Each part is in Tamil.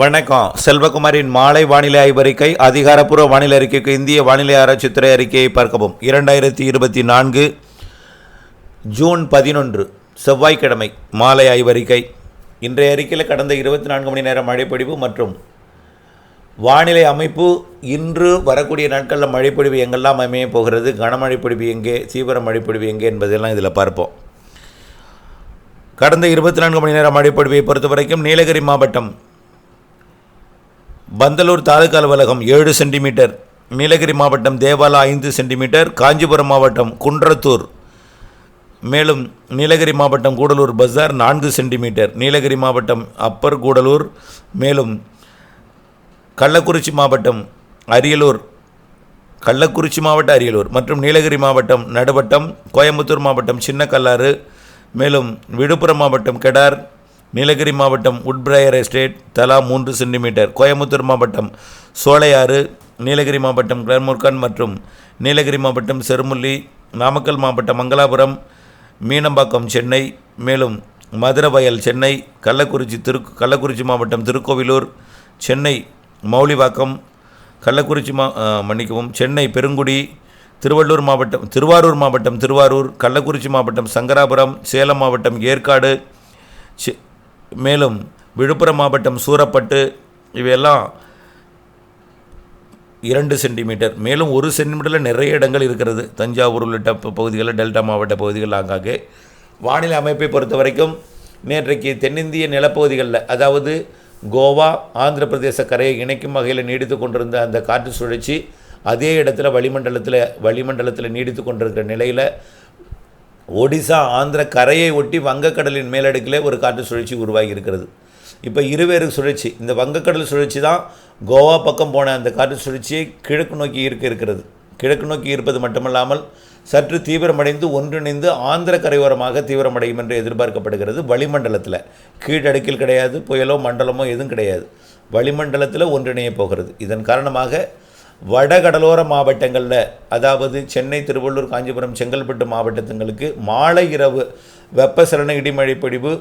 வணக்கம். செல்வகுமாரின் மாலை வானிலை ஆய்வறிக்கை. அதிகாரப்பூர்வ வானிலை அறிக்கைக்கு இந்திய வானிலை ஆராய்ச்சித்துறை அறிக்கையை பார்க்கவும். 2024 ஜூன் 11 செவ்வாய்க்கிழமை மாலை ஆய்வறிக்கை. இன்றைய அறிக்கையில் கடந்த 24 மணி நேரம் மழைப்பொழிவு மற்றும் வானிலை அமைப்பு, இன்று வரக்கூடிய நாட்களில் மழைப்பொழிவு எங்கெல்லாம் அமைய போகிறது, கனமழைப்பொழிவு எங்கே, தீவிர மழைப்பொழிவு எங்கே என்பதெல்லாம் இதில் பார்ப்போம். கடந்த 24 மணி நேரம் மழைப்பொழிவை பொறுத்த வரைக்கும் நீலகிரி மாவட்டம் பந்தலூர் தாலுகா அலுவலகம் 7 சென்டிமீட்டர், நீலகிரி மாவட்டம் தேவாலா 5 சென்டிமீட்டர், காஞ்சிபுரம் மாவட்டம் குன்றத்தூர், மேலும் நீலகிரி மாவட்டம் கூடலூர் பஜார் 4 சென்டிமீட்டர், நீலகிரி மாவட்டம் அப்பர் கூடலூர், மேலும் கள்ளக்குறிச்சி மாவட்டம் அரியலூர், அரியலூர் மற்றும் நீலகிரி மாவட்டம் நடுவட்டம், கோயம்புத்தூர் மாவட்டம் சின்ன கல்லாறு, மேலும் விழுப்புரம் மாவட்டம் கெடார், நீலகிரி மாவட்டம் உட்பிரையர் எஸ்டேட் தலா 3 சென்டிமீட்டர், கோயம்புத்தூர் மாவட்டம் சோலையாறு, நீலகிரி மாவட்டம் கிளர்முர்கன் மற்றும் நீலகிரி மாவட்டம் செருமுள்ளி, நாமக்கல் மாவட்டம் மங்களாபுரம், மீனம்பாக்கம் சென்னை, மேலும் மதுரவயல் சென்னை, கள்ளக்குறிச்சி மாவட்டம் திருக்கோவிலூர், சென்னை மௌலிவாக்கம், சென்னை பெருங்குடி, திருவாரூர் மாவட்டம் கள்ளக்குறிச்சி மாவட்டம் சங்கராபுரம், சேலம் மாவட்டம் ஏற்காடு, மேலும் விழுப்புரம் மாவட்டம் சூரப்பட்டு, இவையெல்லாம் 2 சென்டிமீட்டர். மேலும் 1 சென்டிமீட்டரில் நிறைய இடங்கள் இருக்கிறது. தஞ்சாவூர் உள்ளிட்ட பகுதிகளில், டெல்டா மாவட்ட பகுதிகள் ஆங்காங்கே. வானிலை அமைப்பை பொறுத்த வரைக்கும் நேற்றைக்கு தென்னிந்திய நிலப்பகுதிகளில், அதாவது கோவா ஆந்திர பிரதேச கரையை இணைக்கும் வகையில் நீடித்து கொண்டிருந்த அந்த காற்று சுழற்சி அதே இடத்துல வளிமண்டலத்தில் நீடித்து கொண்டிருக்கிற நிலையில் ஒடிசா ஆந்திர கரையை ஒட்டி வங்கக்கடலின் மேலடுக்கிலே ஒரு காற்று சுழற்சி உருவாகி இருக்கிறது. இப்போ இருவேறு சுழற்சி, இந்த வங்கக்கடல் சுழற்சி தான் கோவா பக்கம் போன அந்த காற்று சுழற்சியை கிழக்கு நோக்கி இருக்கிறது. கிழக்கு நோக்கி இருப்பது மட்டுமல்லாமல் சற்று தீவிரமடைந்து ஒன்றிணைந்து ஆந்திர கரையோரமாக தீவிரமடையும் என்று எதிர்பார்க்கப்படுகிறது. வளிமண்டலத்தில் கீழடுக்கில் கிடையாது, புயலோ மண்டலமோ எதுவும் கிடையாது, வளிமண்டலத்தில் ஒன்றிணைய போகிறது. இதன் காரணமாக வடகடலோர மாவட்டங்களில், அதாவது சென்னை, திருவள்ளூர், காஞ்சிபுரம், செங்கல்பட்டு மாவட்டங்களுக்கு மாலை இரவு வெப்பசலன இடிமழை பொழிவு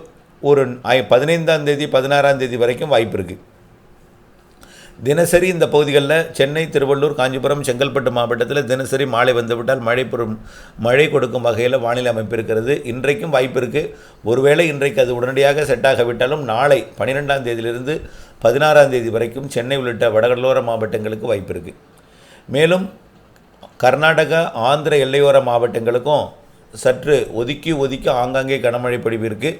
ஒரு 15ஆம் தேதி 16ஆம் தேதி வரைக்கும் வாய்ப்பு இருக்குது. தினசரி இந்த பகுதிகளில் சென்னை, திருவள்ளூர், காஞ்சிபுரம், செங்கல்பட்டு மாவட்டத்தில் தினசரி மாலை வந்துவிட்டால் மழை கொடுக்கும் வகையில் வானிலை அமைப்பு இருக்கிறது. இன்றைக்கும் வாய்ப்பு இருக்குது. ஒருவேளை இன்றைக்கு அது உடனடியாக செட் ஆகவிட்டாலும் நாளை 12ஆம் தேதியிலிருந்து 16ஆம் தேதி வரைக்கும் சென்னை உள்ளிட்ட வடகடலோர மாவட்டங்களுக்கு வாய்ப்பு இருக்குது. மேலும் கர்நாடகா ஆந்திர எல்லையோர மாவட்டங்களுக்கும் சற்று ஒதுக்கி ஆங்காங்கே கனமழை பொழிவு இருக்குது.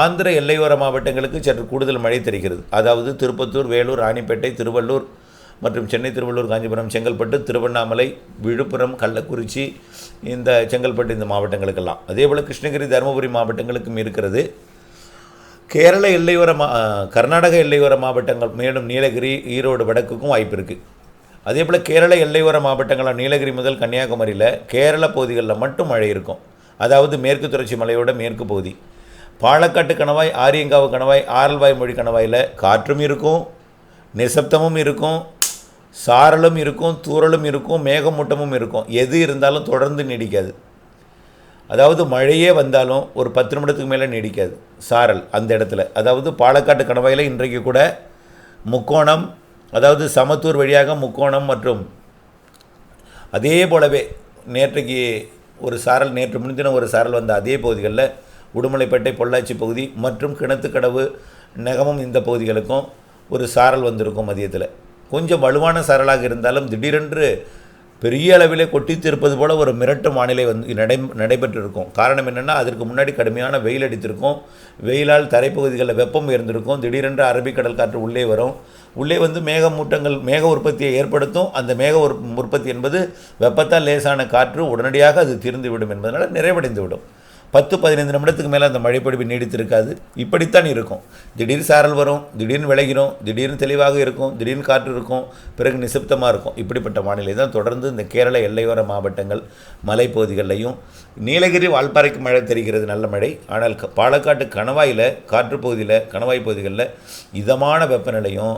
ஆந்திர எல்லையோர மாவட்டங்களுக்கு சற்று கூடுதல் மழை தெரிகிறது. அதாவது திருப்பத்தூர், வேலூர், ராணிப்பேட்டை, திருவள்ளூர் மற்றும் சென்னை, திருவள்ளூர், காஞ்சிபுரம், செங்கல்பட்டு, திருவண்ணாமலை, விழுப்புரம், கள்ளக்குறிச்சி, இந்த செங்கல்பட்டு இந்த மாவட்டங்களுக்கெல்லாம், அதேபோல் கிருஷ்ணகிரி, தருமபுரி மாவட்டங்களுக்கும் இருக்கிறது. கேரள எல்லையோர கர்நாடக எல்லையோர மாவட்டங்கள், மேலும் நீலகிரி, ஈரோடு வடக்குக்கும் வாய்ப்பு இருக்குது. அதேபோல் கேரள எல்லையோர மாவட்டங்களான நீலகிரி முதல் கன்னியாகுமரியில் கேரள பகுதிகளில் மட்டும் மழை இருக்கும். அதாவது மேற்கு தொடர்ச்சி மலையோட மேற்கு பகுதி, பாலக்காட்டு கணவாய், ஆரியங்காவு கணவாய், ஆரல்வாய்மொழி கணவாயில் காற்றும் இருக்கும், நிசப்தமும் இருக்கும், சாரலும் இருக்கும், தூறலும் இருக்கும், மேகமூட்டமும் இருக்கும். எது இருந்தாலும் தொடர்ந்து நீடிக்காது. அதாவது மழையே வந்தாலும் ஒரு 10 நிமிடத்துக்கு மேலே நீடிக்காது சாரல் அந்த இடத்துல. அதாவது பாலக்காட்டு கணவாயில் இன்றைக்கு கூட முக்கோணம், அதாவது சமத்தூர் வழியாக முக்கோணம் மற்றும் அதே போலவே நேற்றைக்கு ஒரு சாரல், நேற்று முன்தினம் ஒரு சாரல் வந்த அதே பகுதிகளில் உடுமலைப்பேட்டை, பொள்ளாச்சி பகுதி மற்றும் கிணத்துக்கடவு, நெகமம் இந்த பகுதிகளுக்கும் ஒரு சாரல் வந்திருக்கும் மதியத்தில். கொஞ்சம் வலுவான சாரலாக இருந்தாலும் திடீரென்று பெரிய அளவிலே கொட்டித்திருப்பது போல் ஒரு மிரட்டும் வானிலை நடைபெற்றிருக்கும். காரணம் என்னென்னா, அதற்கு முன்னாடி கடுமையான வெயில் அடித்திருக்கும். வெயிலால் தரைப்பகுதிகளில் வெப்பம் உயர்ந்திருக்கும். திடீரென்று அரபிக்கடல் காற்று உள்ளே வந்து மேக உற்பத்தியை ஏற்படுத்தும். அந்த உற்பத்தி என்பது வெப்பத்தால் லேசான காற்று, உடனடியாக அது தீர்ந்துவிடும் என்பதனால் நிறைவடைந்துவிடும். 10-15 நிமிடத்துக்கு மேலே அந்த மழைப்பொழிவு நீடித்திருக்காது. இப்படித்தான் இருக்கும். திடீர் சாரல் வரும், திடீர்னு விளைகிறோம், திடீர்னு தெளிவாக இருக்கும், திடீர்னு காற்று இருக்கும், பிறகு நிசப்தமாக இருக்கும். இப்படிப்பட்ட வானிலை தான் தொடர்ந்து இந்த கேரள எல்லையோர மாவட்டங்கள் மலைப்பகுதிகளிலையும், நீலகிரி வால்பாறைக்கு மழை தெரிகிறது, நல்ல மழை. ஆனால் பாலக்காட்டு கணவாய் பகுதிகளில் இதமான வெப்பநிலையும்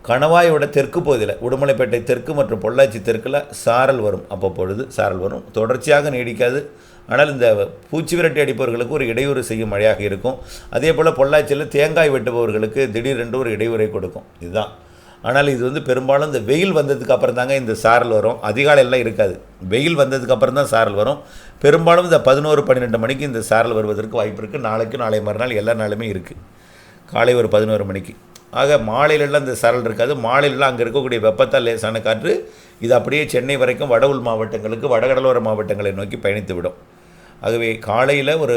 கணவாயோட தெற்கு பகுதியில் உடுமலைப்பேட்டை தெற்கு மற்றும் பொள்ளாச்சி தெற்கில் சாரல் வரும். அப்பப்பொழுது சாரல் வரும், தொடர்ச்சியாக நீடிக்காது. ஆனால் இந்த பூச்சி விரட்டி அடிப்பவர்களுக்கு ஒரு இடையூறு செய்யும் மழையாக இருக்கும். அதே போல் பொள்ளாச்சியில் தேங்காய் வெட்டுபவர்களுக்கு திடீரென்று ஒரு இடையூறை கொடுக்கும். இதுதான். ஆனால் இது பெரும்பாலும் இந்த வெயில் வந்ததுக்கு அப்புறம் தாங்க இந்த சாரல் வரும். அதிகாலையெல்லாம் இருக்காது, வெயில் வந்ததுக்கு அப்புறம் தான் சாரல் வரும். பெரும்பாலும் இந்த 11-12 மணிக்கு இந்த சாரல் வருவதற்கு வாய்ப்பு இருக்குது. நாளைக்கு நாளை மறுநாள் எல்லா நாளுமே இருக்குது, காலை ஒரு 11 மணிக்கு. ஆக மாலையிலெல்லாம் இந்த சாரல் இருக்காது. மாலையிலலாம் அங்கே இருக்கக்கூடிய வெப்பத்தால் லேசான காற்று இது அப்படியே சென்னை வரைக்கும் வட உள் மாவட்டங்களுக்கு, வடகடலோர மாவட்டங்களை நோக்கி பயணித்து விடும். ஆகவே காலையில் ஒரு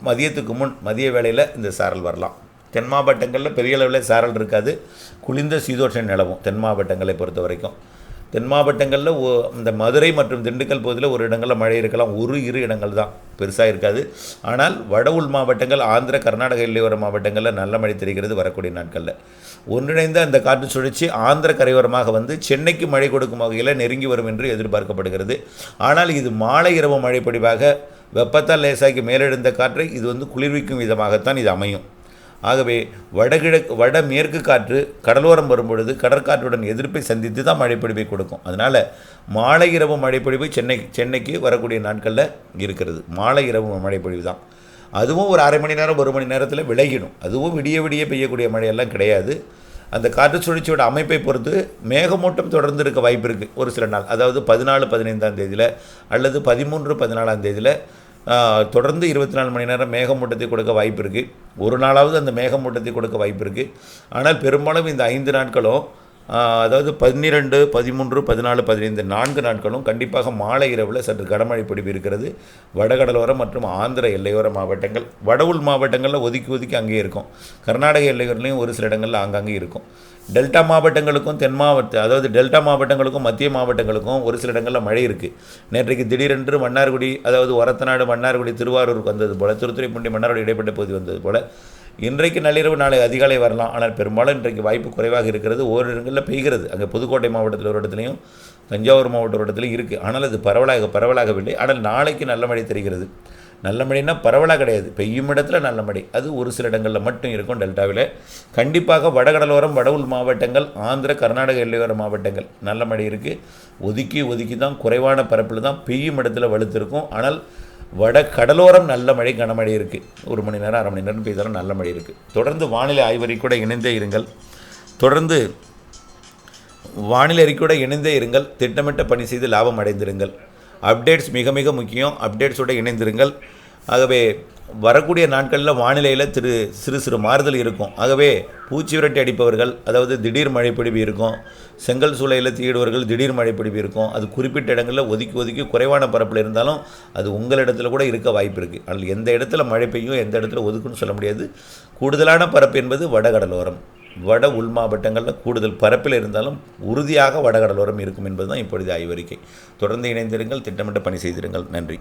மதியத்துக்கு முன் மதிய வேளையில் இந்த சாரல் வரலாம். தென் மாவட்டங்களில் பெரிய அளவில் சாரல் இருக்காது, குளிர்ந்த சீதோஷண நிலவும் தென் மாவட்டங்களை பொறுத்த வரைக்கும். தென் மாவட்டங்களில் இந்த மதுரை மற்றும் திண்டுக்கல் பகுதியில் ஒரு இடங்களில் மழை இருக்கலாம், ஒரு இரு இடங்கள் தான், பெருசாக இருக்காது. ஆனால் வட உள் மாவட்டங்கள், ஆந்திர கர்நாடக எல்லையோர மாவட்டங்களில் நல்ல மழை தெரிகிறது வரக்கூடிய நாட்களில். ஒன்றிணைந்த அந்த காற்று சுழற்சி ஆந்திர கரையோரமாக வந்து சென்னைக்கு மழை கொடுக்கும் வகையில் நெருங்கி வரும் என்று எதிர்பார்க்கப்படுகிறது. ஆனால் இது மாலை இரவு மழை பொழிவாக வெப்பத்தால் லேசாக்கி மேலெழுந்த காற்றை இது குளிர்விக்கும் விதமாகத்தான் இது அமையும். ஆகவே வடமேற்கு காற்று கடலோரம் வரும்பொழுது கடற்காற்றுடன் எதிர்ப்பை சந்தித்து தான் மழைப்பொழிவை கொடுக்கும். அதனால் மாலை இரவு மழைப்பொழிவு சென்னைக்கு வரக்கூடிய நாட்களில் இருக்கிறது. மாலை இரவு மழைப்பொழிவு தான். அதுவும் ஒரு அரை மணி நேரம் 1 மணி நேரத்தில் விலகிடும். அதுவும் விடிய விடிய பெய்யக்கூடிய மழையெல்லாம் கிடையாது. அந்த காற்று சுழற்சியோட அமைப்பை பொறுத்து மேகமூட்டம் தொடர்ந்து இருக்க வாய்ப்பு இருக்குது ஒரு சில நாள். அதாவது 14-15ஆம் தேதியில் அல்லது 13-14ஆம் தேதியில் தொடர்ந்து 24 மணி நேரம் மேகமூட்டத்தை கொடுக்க வாய்ப்பு இருக்குது. ஒரு நாளாவது அந்த மேகமூட்டத்தை கொடுக்க வாய்ப்பு இருக்குது. ஆனால் பெரும்பாலும் இந்த 5 நாட்களும், அதாவது 12, 13, 14, 15 4 நாட்களும் கண்டிப்பாக மாலை இரவில் சற்று கனமழை பொழிவு இருக்கிறது. வடகடலோரம் மற்றும் ஆந்திர எல்லையோர மாவட்டங்கள், வட உள் மாவட்டங்களில் ஒதுக்கி அங்கேயே இருக்கும். கர்நாடக எல்லையோர்லேயும் ஒரு சில இடங்களில் ஆங்காங்கே இருக்கும். டெல்டா மாவட்டங்களுக்கும் அதாவது டெல்டா மாவட்டங்களுக்கும் மத்திய மாவட்டங்களுக்கும் ஒரு சில இடங்களில் மழை இருக்குது. நேற்றைக்கு திடீரென்று மன்னார்குடி, அதாவது ஒரத்தநாடு மன்னார்குடி திருவாரூருக்கு வந்தது போல், திருத்துறைப்பூண்டி மன்னார்குடி இடைப்பட்ட பகுதி வந்தது போல் இன்றைக்கு நள்ளிரவு நாளை அதிகாலை வரலாம். ஆனால் பெரும்பாலும் இன்றைக்கு வாய்ப்பு குறைவாக இருக்கிறது. ஓரிரு இடங்களில் பெய்கிறது. அங்கே புதுக்கோட்டை மாவட்டத்தில் ஒரு இடத்துலையும், தஞ்சாவூர் மாவட்ட ஒரு இடத்துலையும் இருக்குது. ஆனால் அது பரவலாகவில்லை. ஆனால் நாளைக்கு நல்ல மழை தெரிகிறது. நல்ல மழைன்னா பரவலாக கிடையாது, பெய்யும் இடத்துல நல்ல மழை. அது ஒரு சில இடங்களில் மட்டும் இருக்கும். டெல்டாவில் கண்டிப்பாக வடகடலோரம், வட உள் மாவட்டங்கள், ஆந்திர கர்நாடக எல்லையோர மாவட்டங்கள் நல்ல மழை இருக்குது. ஒதுக்கி தான் குறைவான பரப்பில் தான் பெய்யும் இடத்துல வலுத்திருக்கும். ஆனால் வட கடலோரம் நல்ல மழை, கனமழை இருக்குது. 1 மணி நேரம் 1/2 மணி நேரம் பெய்தாலும் நல்ல மழை இருக்குது. தொடர்ந்து வானிலை ஆய்வறிக்கூட இணைந்தே இருங்கள். திட்டமிட்ட பணி செய்து லாபம் அடைந்திருங்கள். அப்டேட்ஸ் மிக மிக முக்கியம். அப்டேட்ஸோடு இணைந்திருங்கள். ஆகவே வரக்கூடிய நாட்களில் வானிலையில் சிறு மாறுதல் இருக்கும். ஆகவே பூச்சி விரட்டி அடிப்பவர்கள், அதாவது திடீர் மழைப்பொழிவு இருக்கும். செங்கல் சூளையில் தீயிடுவர்கள் திடீர் மழைப்பொழிவு இருக்கும். அது குறிப்பிட்ட இடங்களில் ஒதுக்கி குறைவான பரப்பில் இருந்தாலும் அது உங்களிடத்தில் கூட இருக்க வாய்ப்பு இருக்குது. ஆனால் எந்த இடத்துல மழை பெய்யும், எந்த இடத்துல ஒதுக்குன்னு சொல்ல முடியாது. கூடுதலான பரப்பு என்பது வடகடலோரம், வட உள் மாவட்டங்களில் கூடுதல் பரப்பில் இருந்தாலும் உறுதியாக வடகடலோரம் இருக்கும் என்பது தான் இப்பொழுது ஆய்வறிக்கை. தொடர்ந்து இணைந்திருங்கள், திட்டமிட்ட பணி செய்திருங்கள். நன்றி.